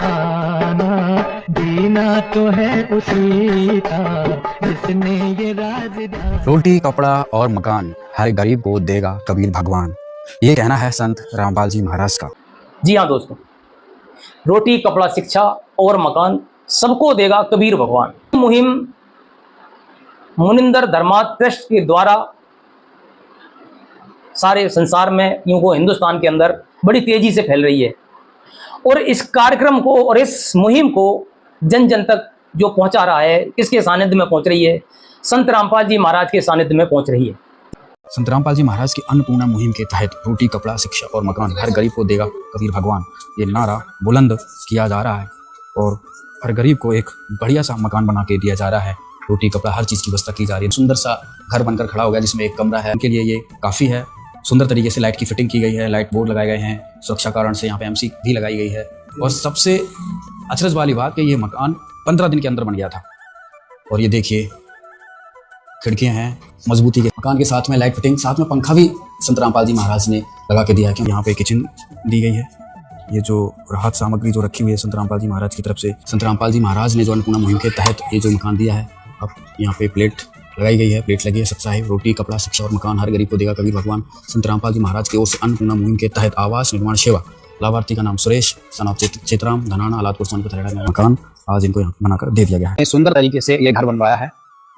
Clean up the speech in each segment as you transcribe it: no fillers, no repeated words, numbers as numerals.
आना, दीना तो है उसी का जिसने ये राज जाना। रोटी कपड़ा और मकान हर गरीब को देगा कबीर भगवान, ये कहना है संत रामपाल जी महाराज का। जी हाँ दोस्तों, रोटी कपड़ा शिक्षा और मकान सबको देगा कबीर भगवान मुहिम मुनिंदर धर्मार्थ ट्रस्ट के द्वारा सारे संसार में, यूं को हिंदुस्तान के अंदर बड़ी तेजी से फैल रही है। और इस कार्यक्रम को और इस मुहिम को जन जन तक जो पहुंचा रहा है, किसके सानिध्य में पहुंच रही है? संत रामपाल जी महाराज के सानिध्य में पहुंच रही है। संत रामपाल जी महाराज की अन्नपूर्णा मुहिम के तहत रोटी कपड़ा शिक्षा और मकान हर गरीब को देगा कबीर भगवान, ये नारा बुलंद किया जा रहा है और हर गरीब को एक बढ़िया सा मकान बना के दिया जा रहा है। रोटी कपड़ा हर चीज़ की व्यवस्था की जा रही है। सुंदर सा घर बनकर खड़ा हो गया जिसमें एक कमरा है, उनके लिए ये काफ़ी है। सुंदर तरीके से लाइट की फिटिंग की गई है, लाइट बोर्ड लगाए गए हैं, सुरक्षा कारण से यहाँ पे MC भी लगाई गई है। और सबसे अचरज वाली बात कि ये मकान 15 दिन के अंदर बन गया था। और ये देखिए खिड़कियाँ हैं मजबूती के, मकान के साथ में लाइट फिटिंग, साथ में पंखा भी संत रामपाल जी महाराज ने लगा के दिया है। यहाँ पे किचन दी गई है। ये जो राहत सामग्री जो रखी हुई है संत रामपाल जी महाराज की तरफ से, संत रामपाल जी महाराज ने जो अन्नपूर्णा मुहिम के तहत ये जो मकान दिया है। अब यहाँ पे प्लेट लगाई गई है, प्लेट लगी है। सत साहिब रोटी कपड़ा शिक्षा और मकान हर गरीब को देगा कबीर भगवान, संत रामपाल जी महाराज की ओर से अन्नपूर्णा मुहिम के तहत आवास निर्माण सेवा। लाभार्थी का नाम सुरेश, सन ऑफ चित्राम, धनाना, आलादपुर सोनपुर में मकान आज इनको यहाँ बनाकर दे दिया गया है। सुंदर तरीके से ये घर बनवाया है।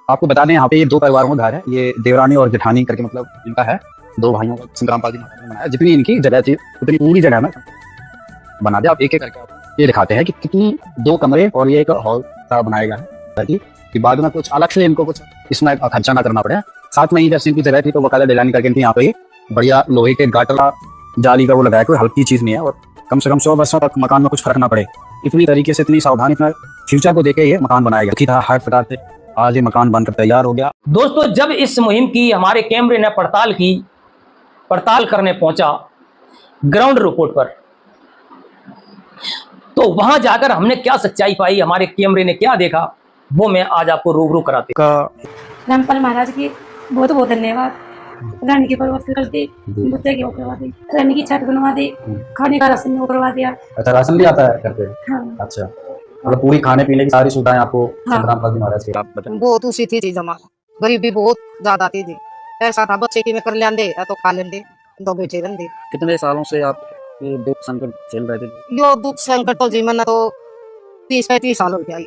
आपको बता दें यहाँ पे ये 2 परिवारों का घर है। ये देवरानी और जेठानी करके मतलब इनका है, 2 भाइयों का संत रामपाल जी महाराज ने बनाया। जितनी इनकी जगह थी उतनी पूरी जगह में बना दिया। आप एक एक करके ये दिखाते हैं कि कितनी 2 कमरे और ये एक हॉल बनाया गया है, ताकि कि बाद में कुछ अलग से इनको कुछ इसमें खर्चा ना करना पड़े। साथ में ही जैसे इनकी जगह थी तो बकायदा डिजाइन करके इनकी यहाँ पे बढ़िया लोहे के गाटर जाली का वो लगाया, कोई हल्की चीज नहीं है। और कम से कम 100 वर्षों तक मकान में कुछ फर्क ना पड़े, इतनी तरीके से, इतनी सावधानी, इतना फ्यूचर को देके ये मकान बनाया गया था। हर प्रकार से आज ये मकान बनकर तैयार हो गया। दोस्तों, जब इस मुहिम की हमारे कैमरे ने पड़ताल करने पहुंचा ग्राउंड रिपोर्ट पर, तो वहां जाकर हमने क्या सच्चाई पाई, हमारे कैमरे ने क्या देखा, वो मैं आज आपको रूबरू कराते। रामपाल महाराज की बहुत बहुत धन्यवाद। रानी की पर्वत कर दे, बुद्ध की वो करवा दे, रानी की छत बनवा दे, खाने का राशन वो करवा दिया। अच्छा, राशन भी आता है करते? हाँ। अच्छा, मतलब पूरी खाने पीने की सारी सुविधाएं आपको संत रामपाल जी महाराज की। आप बताएं। बहुत उसी थी जमाना, गरीबी बहुत ज्यादा थी। ऐसा था बच्चे की में कर लेंदे या तो खा लेंदे, 2 बेटे रहंदे। कितने सालों से आप ये दुख संकट झेल रहे थे? यो दुख संकट तो जीवन तो 30-35 साल हो गया।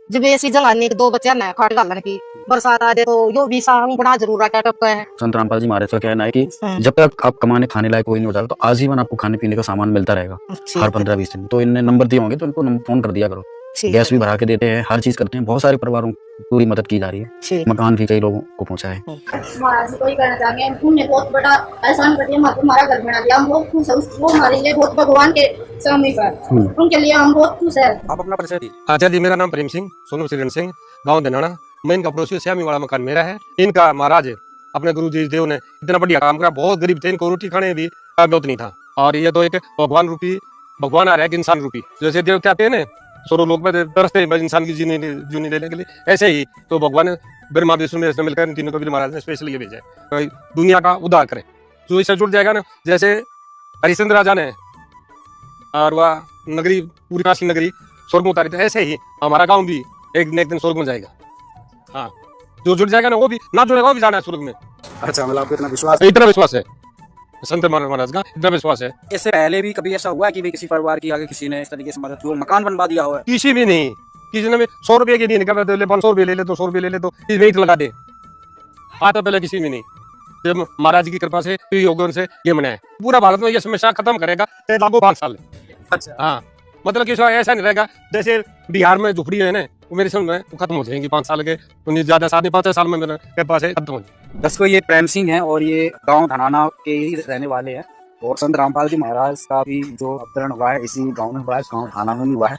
जब ऐसी जगह नहीं 2 बच्चे ना खाट गालन की बरसात आ जाए तो यो भी साहब बड़ा जरूर टपका है। संत रामपाल जी महाराज का कहना है कि जब तक आप कमाने खाने लायक कोई नहीं हो जाता तो आजीवन आपको खाने पीने का सामान मिलता रहेगा हर 15-20 दिन। तो इनने नंबर दिए होंगे तो इनको फोन कर दिया करो। गैस भी भरा के देते हैं, हर चीज करते हैं। बहुत सारे परिवारों की पूरी मदद की जा रही है। मकान भी कई लोगों को पहुंचा है। महाराज जी को ही कहना चाहेंगे, उन्होंने बहुत बड़ा एहसान कर दिया, हमारा घर बना दिया। हम बहुत खुश है, वो हमारे लिए बहुत भगवान के समीप, उनके लिए हम बहुत खुश है। आप अपना परिचय दीजिए। अच्छा जी, मेरा नाम प्रेम सिंह, सोनू सिरन सिंह, गाँव धनाना। मैं इनका पड़ोसी, श्यामी वाला मकान मेरा है। इनका महाराज अपने गुरु जी देव ने इतना बढ़िया काम करा, बहुत गरीब थे, इनको रोटी खाने भी बहुत नहीं था। और ये तो एक भगवान रूपी भगवान आ रहा है कि इंसान रूपी। जैसे देवता आते हैं ना सोरो लोग में तरसते हैं इंसान की जीनी लेने के लिए, ऐसे ही तो भगवान ब्रह्मा विष्णु में मिलकर इन तीनों को भी महाराज ने स्पेशल ये भेजा है, दुनिया का उद्धार करे। जो इससे जुड़ जाएगा ना, जैसे हरिश्चंद्र राजा ने और वह नगरी पूरी काशी नगरी स्वर्ग में उतारी, तो ऐसे ही हमारा गाँव भी एक न एक दिन स्वर्ग में जाएगा। हाँ, जो जुड़ जाएगा ना वो भी, ना जुड़ेगा वो भी जाना है स्वर्ग में। अच्छा, मतलब आपको इतना विश्वास है संत महाराज का, इतना विश्वास है। इससे पहले भी कभी ऐसा हुआ कि भी किसी परिवार की आगे किसी ने इस तरीके से मदद की, मकान बनवा दिया हो? किसी भी नहीं, किसी ने भी 100 रुपए की नहीं निकाल, 500 रुपए ले ले, 200 रुपए ले ले, तो वेट लगा दे। आज तो पहले किसी भी नहीं। जब महाराज की कृपा से, योगदान से ये मनाया, पूरा भारत में ये समस्या खत्म करेगा लागू 5 साल। अच्छा, हाँ, मतलब कि ऐसा नहीं रहेगा जैसे बिहार में झुपड़ी है ना, वो मेरे समझ में खत्म हो जाएंगी 5 साल के, ज्यादा 7-5 साल में मेरे पास है, खत्म हो जाएगी। दोस्तों, ये प्रेम सिंह है और ये गांव धनाना के ही रहने वाले हैं। और संत रामपाल जी महाराज का भी जो अवतरण हुआ है इसी गांव में हुआ है, गांव धनाना में हुआ है।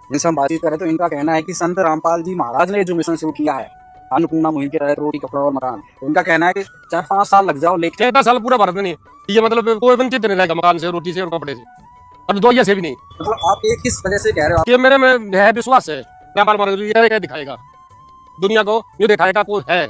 इनसे हम बातचीत करें तो इनका कहना है कि संत रामपाल जी महाराज ने जो मिशन शुरू किया है अन्नपूर्णा मुहिम के तहत रोटी कपड़ा और मकान, तो इनका कहना है कि 4-5 साल लग जाओ, लेकिन 6-10 साल पूरा भारत में नहीं, ये मतलब कोई वंचित नहीं रहेगा मकान से, रोटी से और कपड़े से, और दवाइयां से भी नहीं। मतलब आप ये किस वजह से कह रहे हो? ये मेरे में है विश्वास है, रामपाल महाराज ये दिखाएगा दुनिया को, ये दिखाएगा कोई है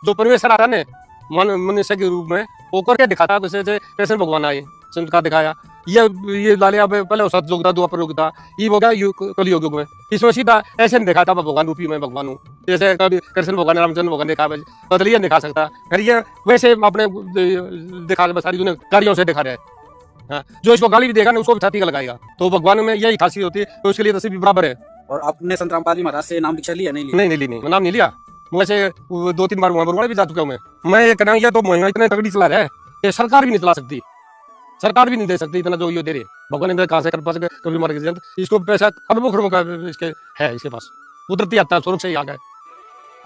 जो परमेश्वर आता है ना मनुष्य के रूप में, वो करके दिखाता है, जैसे भगवान आए। चमत्कार दिखाया। ये लालिया पहले सत युग था, द्वापर युग था, ये हो गया कलयुग युग में। इसमें सीधा ऐसे नहीं देखा था भगवान रूपी में भगवान हूँ, जैसे कभी कृष्ण भगवान रामचंद्र भगवान देखा, बदल ये दिखा सकता। फिर ये वैसे अपने दिखा सारी दुनिया कार्यों से दिखा रहे हैं। हाँ, जो इसको गाली भी देगा ना उसको भी छाती का लगाएगा। तो भगवान में यही खासियत होती है, तो उसके लिए नसीब भी बराबर है। और आपने संत रामपाल जी महाराज से नाम दीक्षा लिया नहीं लिया? नहीं, मैं नाम नहीं लिया। वैसे 2-3 बार वहाँ भी जा चुका हूँ मैं ये कहना, ये तो मुहिम इतने तगड़ी चला रहा है ये सरकार भी नहीं चला सकती, सरकार भी नहीं दे सकती इतना जो ये दे रही। भगवान ने कहाँ से कर पास कभी मार के इसको पैसा अरबों खरबों का इसके है, इसके पास कुदरती आता है, स्वरूप से ही आ गया।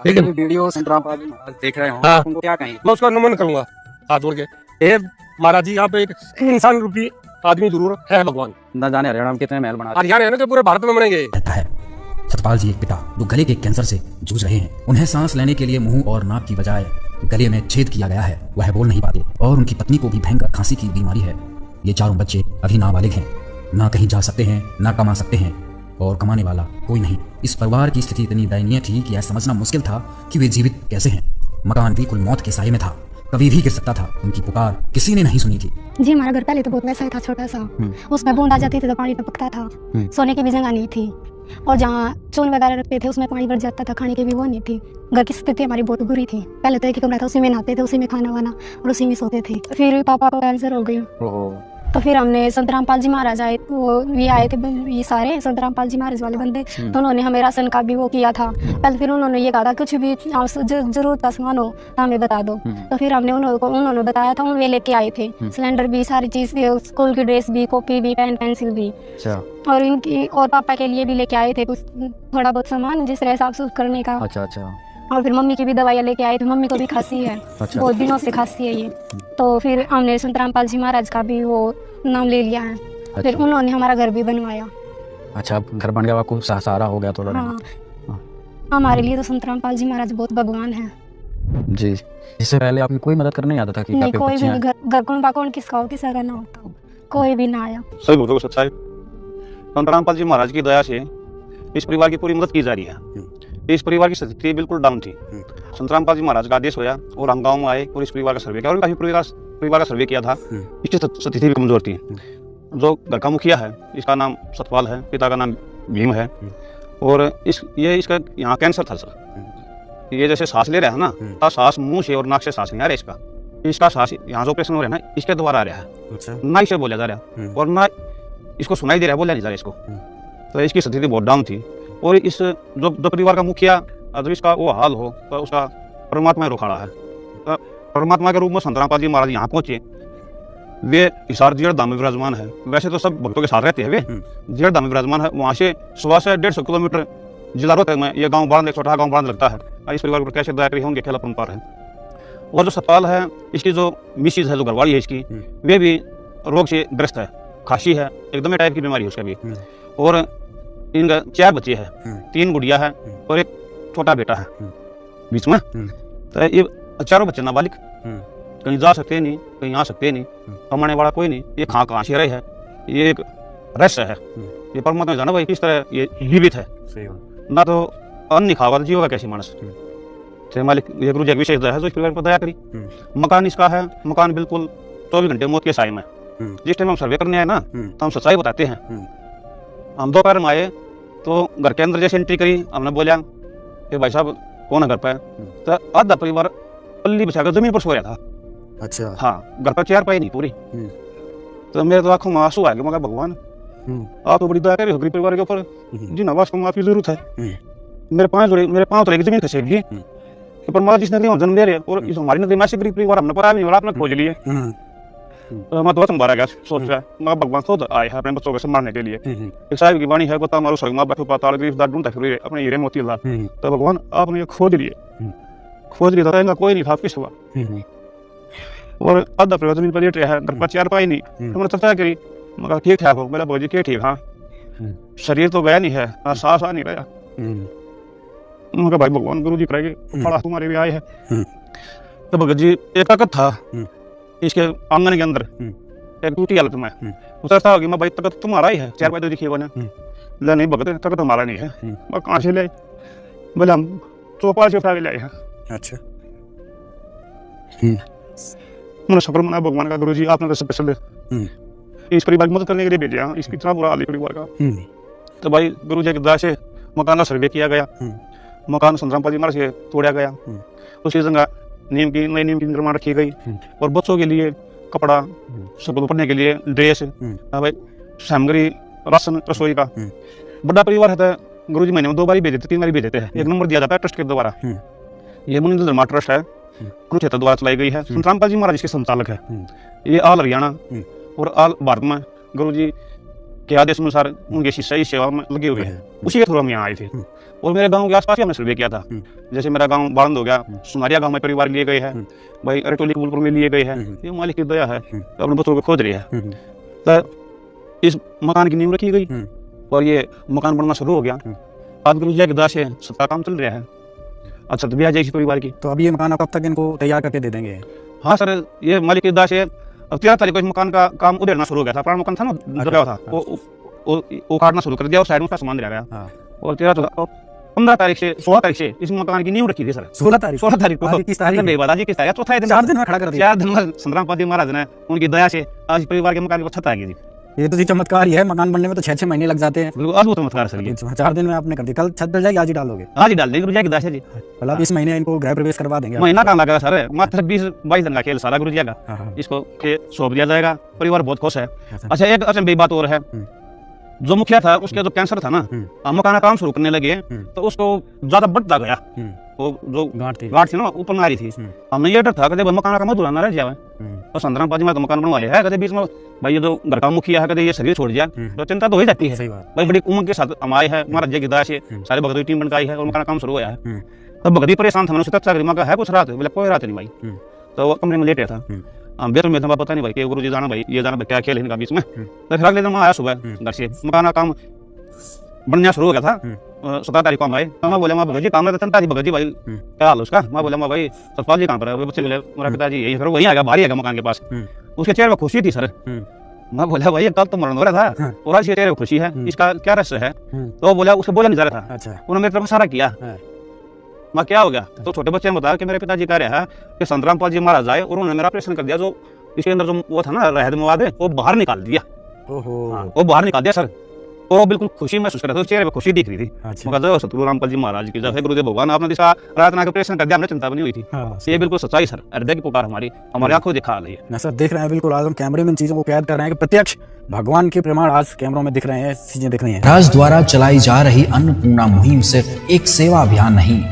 ठीक है, वीडियो संत रामपाल जी महाराज देख रहे हो, हाँ। उनको क्या कहेंगे? मैं उसका नमन करूंगा हाथ जोड़ के, हे महाराज जी आप एक इंसान रूपी आदमी जरूर है भगवान। न जाने हरियाणा में कितने महल बना हरियाणा है ना, जो पूरे भारत में बनेंगे। रहता है। सतपाल जी एक पिता जो गले के कैंसर से जूझ रहे हैं, उन्हें सांस लेने के लिए मुंह और नाक की बजाय गले में छेद किया गया है, वह बोल नहीं पाते, और उनकी पत्नी को भी भयंकर खांसी की बीमारी है। ये चारों बच्चे अभी नाबालिग हैं, ना कहीं जा सकते हैं, ना कमा सकते हैं, और कमाने वाला कोई नहीं। इस परिवार की स्थिति इतनी दयनीय थी कि यह समझना मुश्किल था कि वे जीवित कैसे हैं। मकान बिल्कुल मौत के साये में था, कभी भी गिर सकता था। उनकी पुकार किसी ने नहीं सुनी थी। जी हमारा घर पहले तो बहुत वैसा ही था, छोटा सा, उसमें बूंद आ जाती थी तो पानी टपकता था, सोने की भी जगह नहीं थी, और जहाँ चून वगैरह रखते थे उसमें पानी भर जाता था, खाने की भी वो नहीं थी। घर की स्थिति हमारी बहुत बुरी थी। पहले तो एक ही कमरा था, उसी में नहाते थे, उसी में खाना वाना और उसी में सोते थे। फिर पापा को कैंसर हो गई, तो फिर हमने संत रामपाल जी महाराज आए, वो ये आए थे, ये सारे संत रामपाल जी महाराज वाले बंदे, तो उन्होंने हमें राशन का भी वो किया था पहले। फिर उन्होंने ये कहा था कुछ भी जरूरत का सामान हो तो हमें बता दो, तो फिर हमने उन्होंने बताया था, वे लेके आए थे सिलेंडर भी, सारी चीज, स्कूल की ड्रेस भी, कॉपी भी, पेन पेंसिल भी, और इनकी और पापा के लिए भी लेके आए थे कुछ थोड़ा बहुत सामान जिस तरह साफ सुफ करने का। अच्छा। और फिर मम्मी की भी दवाइयाँ लेके आए थे, मम्मी को भी खांसी है, बहुत दिनों से खांसी है ये। तो फिर हमने संत रामपाल जी महाराज का भी वो नाम ले लिया है। फिर उन्होंने हमारा घर भी बनवाया। अच्छा, घर बन गया, आपको सहारा हो गया थोड़ा? हाँ, हमारे लिए तो संत रामपाल जी महाराज बहुत भगवान है जी। इससे पहले आपने कोई मदद करने आता था कि नहीं, कोई भी नहीं, घर कौन बाकौन किसका हो, किसी का ना होता, कोई भी ना आया। सही बोलो सच्चाई, संत रामपाल जी महाराज की दया से इस परिवार की पूरी मदद की जा रही है। इस परिवार की स्थिति बिल्कुल डाउन थी। संत रामपाल जी महाराज का आदेश होया और हम गाँव में आए और इस परिवार का सर्वे किया, और काफी परिवार का सर्वे किया था। इसकी स्थिति भी कमजोर थी। जो घर का मुखिया है इसका नाम सतपाल है, पिता का नाम भीम है, और इसका यहाँ कैंसर था सर। ये जैसे सांस ले रहा है ना, तो सांस मुंह से और नाक से सांस नहीं आ रहा इसका सांस यहाँ जो ऑपरेशन हो रहा है ना, इसके द्वारा आ रहा है। ना इसे बोला जा रहा और ना इसको सुनाई दे रहा है, बोला नहीं जा रहा इसको। तो इसकी स्थिति बहुत डाउन थी। और इस जो परिवार का मुखिया जब इसका वो हाल हो तो उसका परमात्मा रो खड़ा है। तो परमात्मा के रूप में संत रामपाल जी महाराज यहाँ पहुंचे। वे हिसार जीड़ धाम में विराजमान है। वैसे तो सब भक्तों के साथ रहते हैं, वे जीड़ धाम में विराजमान है। वहाँ से 150 किलोमीटर जिला रोहतक में ये गाँव बांध, एक छोटा गाँव बांध लगता है। इस परिवार पर कैसे दया करी होंगे खेला परम्पार है। और जो सतपाल है, इसकी जो मिसिज है, जो घरवाली है इसकी, वे भी रोग से ग्रस्त है, खांसी है, एकदम टाइप की बीमारी है उसका भी। और इनका 4 बच्चे हैं, 3 गुड़िया है और एक छोटा बेटा है बीच में। तो ये 4 बच्चे नाबालिग, कहीं जा सकते नहीं, कहीं आ सकते नहीं, कमाने वाला कोई नहीं। ये कहाँ से रहे है, ये एक रहस्य है। ये परमात्मा जाना भाई किस तरह ये जीवित है, ना तो अन्न नहीं खावा जीव का कैसी मानस। मालिक ये गुरु जी विशेष दया है जो इस परिवार पर दया करी। मकान इसका है, मकान बिल्कुल 24 घंटे मौत के साए में। जिस टाइम हम सर्वे करने आए ना, तो हम सच्चाई बताते हैं। हम दोपहर में आए तो घर के अंदर जैसे एंट्री करी, हमने बोला कि भाई साहब कौन है घर पे, तो आधा परिवार पल्ली बिछाकर जमीन पर सो रहा था। अच्छा। हाँ, घर पर 4 पाई नहीं पूरी। तो मेरे तो आंखों में आंसू आ गए। मगर भगवान आप तो बड़ी दया करी गरीब परिवार के ऊपर, जिन आवाज को माफी जरूरत है। मेरे पाँव तो जमीन खसेगी कि परमात्मा जिसने जन्म दे रहे और इस हमारी नजर में से गरीब परिवार हमने पता नहीं, और आपने खोज लिए। मैं तो संभाला गया सोच रहा है, भगवान खुद आए हैं अपने बच्चों को संभालने के लिए। एक साहिब की वाणी है, गोता मारो स्वर्ग में बैठो पाताल गरीबदार ढूंढता फिर अपने हीरे मोती ला। तो भगवान आपने ये खोज लिए था, इनका कोई नहीं था, किस हुआ। और आधा परिवार जमीन पर लेट रहा है, घर पर 4 पाई नहीं। हमने चर्चा करी, मगर ठीक ठाक हो। मेरा भौजी के ठीक, हाँ शरीर तो गया नहीं है, सांस आ नहीं रहा। मगर भाई भगवान गुरु जी करेंगे, बड़ा तुम्हारे भी आए हैं। तो भगत जी एक ताकत था इसके आंगन के अंदर, एक टूटी हालत में उतरता होगी। मैं भाई तकत तुम्हारा ही है, 4 पाई तो दिखी बने। बोला नहीं भगत तकत हमारा नहीं है। मैं कहाँ से ले? बोले हम चौपाल से उठा के लाए हैं। अच्छा। मैंने शुक्र मना भगवान का, गुरु जी आपने तो स्पेशल इस परिवार की मदद करने के लिए भेजा। इसकी इतना बुरा हाल है परिवार का। तो भाई गुरु जी की दया से मकान का सर्वे किया गया। मकान संतराम पाल जी महाराज से तोड़ा गया। उसी जगह नई नीम की निर्माण रखी गई और बच्चों के लिए कपड़ा, सबको पढ़ने के लिए ड्रेस, भाई सामग्री, राशन, रसोई का। बड़ा परिवार है तो गुरु जी महीने में 2 बार भेज देते, 3 बार भेज देते हैं। एक नंबर दिया जाता है ट्रस्ट के द्वारा। ये मुनिंद्र धर्मा ट्रस्ट है, कुरुक्षेत्र द्वारा चलाई गई है। संतराम पाल जी महाराज इसके संचालक है। ये ऑल हरियाणा और ऑल भारत में गुरु जी के आदेश अनुसार उनके शिष्य इस सेवा में लगे हुए हैं। उसी के थ्रू हम यहाँ आए थे और मेरे गांव के आसपास ही हमने सर्वे किया था। जैसे मेरा गांव बारंद हो गया, सुनारिया गांव में परिवार लिए गए हैं, भाई अरटोली कबूलपुर में लिए गए हैं। ये मालिक की दया है, तो अपने बच्चों को खोज रही है। तो इस मकान की नींव रखी गई और ये मकान बनना शुरू हो गया। आज गुरु जी की दया से सबका काम चल रहा है। अच्छा तो भी आ जाएगी परिवार की। तो अभी ये मकान कब तक इनको तैयार करके दे देंगे? हाँ सर, ये मालिक की दया से 13 तारीख को इस मकान का काम उधेड़ना शुरू हो गया था। पुराना मकान था ना, जगह था, वो काटना शुरू कर दिया और साइड में उसका सामान रह गया। और 15 तारीख से 16 तारीख से इस मकान की नींव रखी थी सर। 16 तारीख को किस तारीख चौथा दिन 4 दिन में खड़ा कर दिया। 4 दिन में संतराम पाल जी महाराज ने उनकी दया से आज परिवार के मकान को छत आ गई जी। ये तो जी चमत्कार ही है। मकान बनने में तो 6-6 महीने लग जाते हैं। बिल्कुल अद्भुत चमत्कार सर ये। 4 दिन में आपने कर दी। कल छत डल जाएगी, आज ही डालोगे? आज ही डाल देंगे गुरु जी की दया से जी। कल इस महीने इनको गृह प्रवेश करवा देंगे। महीना काम लगा सर, मात्र 20-22 दिन का खेल सारा गुरु जी का। इसको सौंप दिया जाएगा। परिवार बहुत खुश है। अच्छा एक अचंभे बात और है, जो मुखिया था उसके जो कैंसर था ना, मकान का काम शुरू करने लगे तो उसको ज्यादा बढ़ता गया। वो जो गांठ थी ना ऊपर में आ रही थी। हमने ये डर था कदे मकान का मधुरा ना रह जाए। तो संतराम पाल जी महाराज मकान बनवाया है, कदे बीच में भाई ये जो घर का मुखिया है कदे ये शरीर छोड़ जाए तो चिंता तो हो जाती है। भाई बड़ी उमंग के साथ हम आए हैं, महाराज जी की दया से सारे भगत की टीम बनकर आई है और मकान का काम शुरू हुआ है। तब भगत परेशान था, मैंने है कुछ रात, बोले कोई रात नहीं भाई। तो वो कमरे में लेटे था। बेर में था, पता नहीं भाई कि गुरु जी जाना भाई ये जाना क्या खेल इनका बीच में। तो फिर अगले दिन आया सुबह घर से, मकान का काम बनना शुरू हो गया था। 17 तारीख को हम आए। मैं बोले माँ भगत जी काम रहता था भगत जी भाई क्या हाल उसका? मैं बोला माँ भाई सतपाल जी कहाँ पर है? बच्चे बोले मेरा पिताजी यही सर वहीं आ गया, बाहर ही आ गया मकान के पास। उसके चेहरे में खुशी थी सर। मैं बोला भाई कल तो मरण हो रहा था और आज चेहरे में खुशी है, इसका क्या रहस्य है? तो बोला उसको बोला नहीं जा रहा था। उन्होंने मेरी तरफ इशारा किया। मैं क्या हो गया? तो छोटे बच्चे ने बताया कि मेरे पिताजी कह रहे हैं कि संतराम पाल जी महाराज आए और उन्होंने मेरा ऑपरेशन कर दिया। जो इसके अंदर जो वो था ना रहद मवाद वो बाहर निकाल दिया। वो बाहर निकाल दिया सर। और वो बिल्कुल खुशी महसूस कर रहा था, चेहरे पे खुशी दिख रही थी। मगर सतगुरु रामपाल जी महाराज की जय गुरुदेव भगवान, आपने दिशा रात ना ऑपरेशन कर दिया, हमने चिंता बनी हुई थी। ये बिल्कुल सच्चाई सर, हृदय की पुकार हमारी आंखों दिखा रही है। सर देख रहे हैं बिल्कुल, आज हम कैमरे में इन चीजों को कैद कर रहे हैं कि प्रत्यक्ष भगवान के प्रमाण आज कैमरों में दिख रहे हैं, चीजें दिख रही हैं। राज द्वारा चलाई जा रही अन्नपूर्णा मुहिम सिर्फ एक सेवा अभियान नहीं,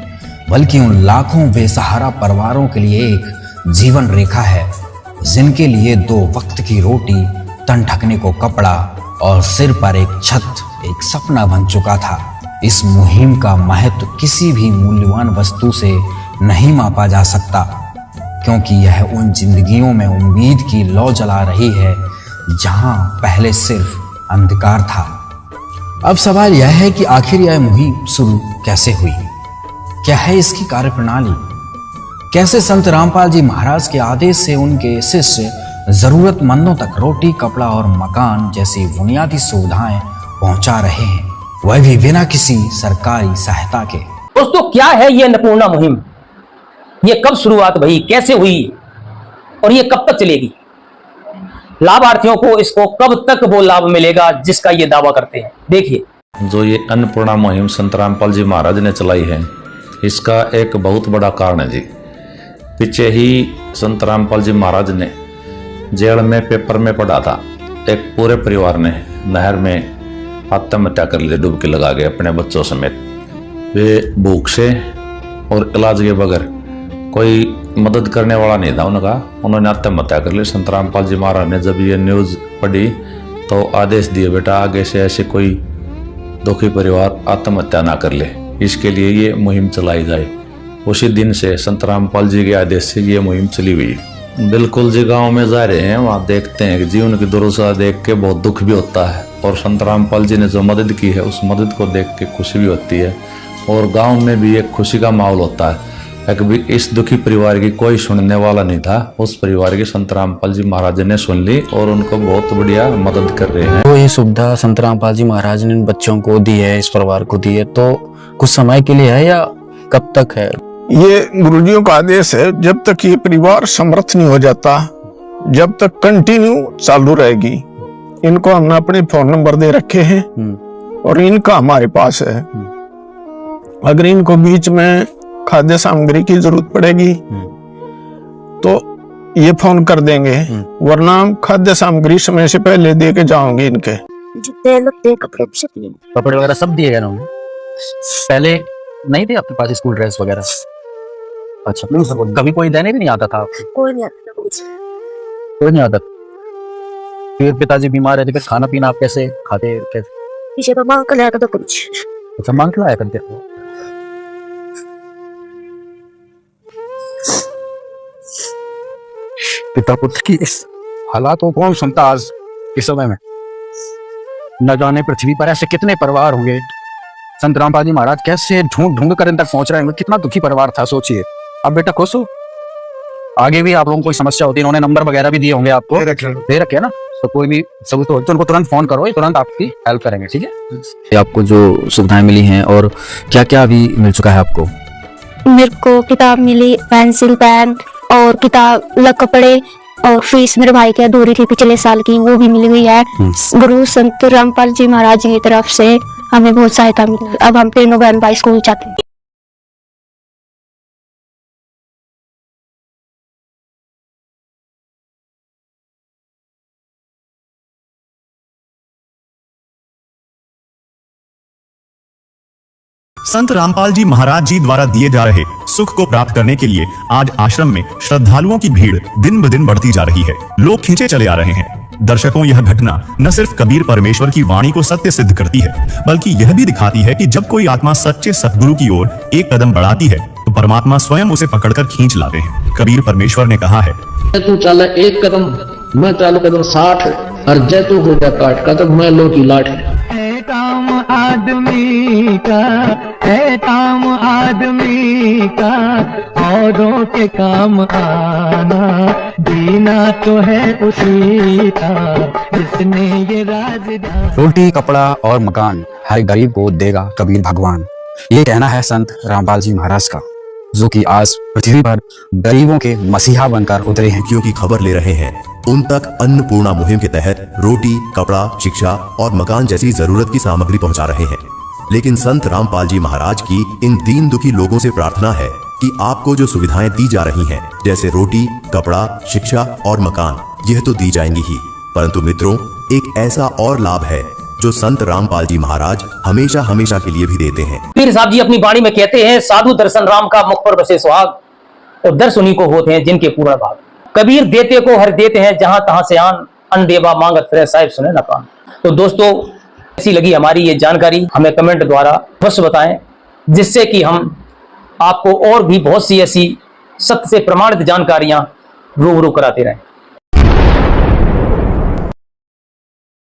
बल्कि उन लाखों बेसहारा परिवारों के लिए एक जीवन रेखा है, जिनके लिए 2 वक्त की रोटी, तन ढकने को कपड़ा और सिर पर एक छत एक सपना बन चुका था। इस मुहिम का महत्व किसी भी मूल्यवान वस्तु से नहीं मापा जा सकता, क्योंकि यह उन जिंदगियों में उम्मीद की लौ जला रही है जहां पहले सिर्फ अंधकार था। अब सवाल यह है कि आखिर यह मुहिम शुरू कैसे हुई? क्या है इसकी कार्यप्रणाली? कैसे संत रामपाल जी महाराज के आदेश से उनके शिष्य जरूरतमंदों तक रोटी, कपड़ा और मकान जैसी बुनियादी सुविधाएं पहुंचा रहे हैं, वह भी बिना किसी सरकारी सहायता के। दोस्तों क्या है ये अन्नपूर्णा मुहिम? ये कब शुरुआत हुई, कैसे हुई और ये कब तक चलेगी? लाभार्थियों को इसको कब तक वो लाभ मिलेगा जिसका ये दावा करते हैं? देखिए, जो ये अन्नपूर्णा मुहिम संत रामपाल जी महाराज ने चलाई है, इसका एक बहुत बड़ा कारण है जी। पीछे ही संत रामपाल जी महाराज ने जेल में पेपर में पढ़ा था, एक पूरे परिवार ने नहर में आत्महत्या कर ली, डुबकी लगा गए अपने बच्चों समेत। वे भूख से और इलाज के बगैर, कोई मदद करने वाला नहीं था उनका, उन्होंने आत्महत्या कर ली। संत रामपाल जी महाराज ने जब ये न्यूज़ पढ़ी तो आदेश दिए, बेटा आगे से ऐसे कोई दुखी परिवार आत्महत्या ना कर ले, इसके लिए ये मुहिम चलाई जाए। उसी दिन से संत रामपाल जी के आदेश से ये मुहिम चली हुई। बिल्कुल जी, गांव में जा रहे हैं, वहाँ देखते हैं कि जीवन की दुर्दशा देख के बहुत दुख भी होता है, और संत रामपाल जी ने जो मदद की है उस मदद को देख के खुशी भी होती है, और गांव में भी एक खुशी का माहौल होता है। कभी इस दुखी परिवार की कोई सुनने वाला नहीं था, उस परिवार की संत रामपाल जी महाराज ने सुन ली और उनको बहुत बढ़िया मदद कर रहे हैं। तो ये सुविधा संत रामपाल जी महाराज ने बच्चों को दी है, इस परिवार को दी है, तो कुछ समय के लिए है या कब तक है? ये गुरुजियों का आदेश है, जब तक ये परिवार समर्थ नहीं हो जाता जब तक कंटिन्यू चालू रहेगी। इनको हमने अपने फोन नंबर दे रखे हैं और इनका हमारे पास है। अगर इनको बीच में खाद्य सामग्री की जरूरत पड़ेगी तो ये फोन कर देंगे, वरना हम खाद्य सामग्री समय से पहले दे के जाओगे। इनके जूते लगते कपड़े वगैरह सब दिए गए उन्होंने। पहले नहीं थे आपके पास स्कूल ड्रेस वगैरह? अच्छा, कभी कोई देने भी नहीं आता था आपको? कोई नहीं आता, कोई नहीं आता। फिर पिताजी बीमार रहते, फिर खाना पीना आप कैसे खाते? कैसे? पीछे तो मांग कर लाया करता कुछ। अच्छा, मांग के लाया करते हो। पिता पुत्र की इस हालातों को कौन सुनता आज इस समय में? न जाने पृथ्वी पर ऐसे कितने परिवार होंगे। संत रामपाल जी महाराज कैसे ढूंढ ढूंढ कर इन तक पहुंच रहे होंगे। कितना दुखी परिवार था, सोचिए। अब बेटा खुश हो? आगे भी आप लोगों को कोई समस्या होती है, इन्होंने नंबर वगैरह भी दिए होंगे आपको, दे रखे है ना? तो कोई भी सबूत हो तो उनको तुरंत फोन करो, ये तुरंत आपकी हेल्प करेंगे, ठीक है? आपको जो सुविधाएं मिली हैं और क्या क्या अभी मिल चुका है आपको? मेरे को किताब मिली, पेंसिल, पेन और किताब, कपड़े, और फीस मेरे भाई की अधूरी थी पिछले साल की, वो भी मिल गई है। गुरु संत रामपाल जी महाराज की तरफ से हमें बहुत सहायता मिली। अब हम तीनों बहन भाई स्कूल जाते हैं। संत रामपाल जी महाराज जी द्वारा दिए जा रहे सुख को प्राप्त करने के लिए आज आश्रम में श्रद्धालुओं की भीड़ दिन ब दिन बढ़ती जा रही है। लोग खींचे चले आ रहे हैं। दर्शकों, यह घटना न सिर्फ कबीर परमेश्वर की वाणी को सत्य सिद्ध करती है, बल्कि यह भी दिखाती है कि जब कोई आत्मा सच्चे सतगुरु की ओर एक कदम बढ़ाती है तो परमात्मा स्वयं उसे पकड़कर खींच लाते हैं। कबीर परमेश्वर ने कहा है, तू चला एक कदम, मैं चालू कदम 60, और जय तू हो जा काट कदम, मैं लो की लाठ। काम आदमी का है, काम आदमी का औरों के काम आना, जीना तो है उसी का जिसने ये राज डाला। रोटी, कपड़ा और मकान हर गरीब को देगा कबीर भगवान, ये कहना है संत रामपाल जी महाराज का, जो कि आज पृथ्वी पर गरीबों के मसीहा बनकर उतरे हैं। की खबर ले रहे हैं, उन तक अन्नपूर्णा मुहिम के तहत रोटी, कपड़ा, शिक्षा और मकान जैसी जरूरत की सामग्री पहुंचा रहे हैं। लेकिन संत रामपाल जी महाराज की इन दीन दुखी लोगों से प्रार्थना है कि आपको जो सुविधाएं दी जा रही हैं, जैसे रोटी, कपड़ा, शिक्षा और मकान, यह तो दी जाएंगी ही, परंतु मित्रों, एक ऐसा और लाभ है जो संत रामपाल जी महाराज हमेशा हमेशा के लिए भी देते हैं। पीर साहब जी अपनी वाणी में कहते हैं, साधु दर्शन राम का मुख पर बसे सुहाग, और दर्श उन्हीं को होते हैं जिनके पूर्ण भाग। कबीर देते को हर देते हैं, जहां तहां से आन, अन देवा मांगत फिरे साहिब सुने न कान। तो दोस्तों, ऐसी लगी हमारी ये जानकारी, हमें कमेंट द्वारा अवश्य बताएं, जिससे कि हम आपको और भी बहुत सी ऐसी सत्य से प्रमाणित जानकारियां रूबरू कराते रहें।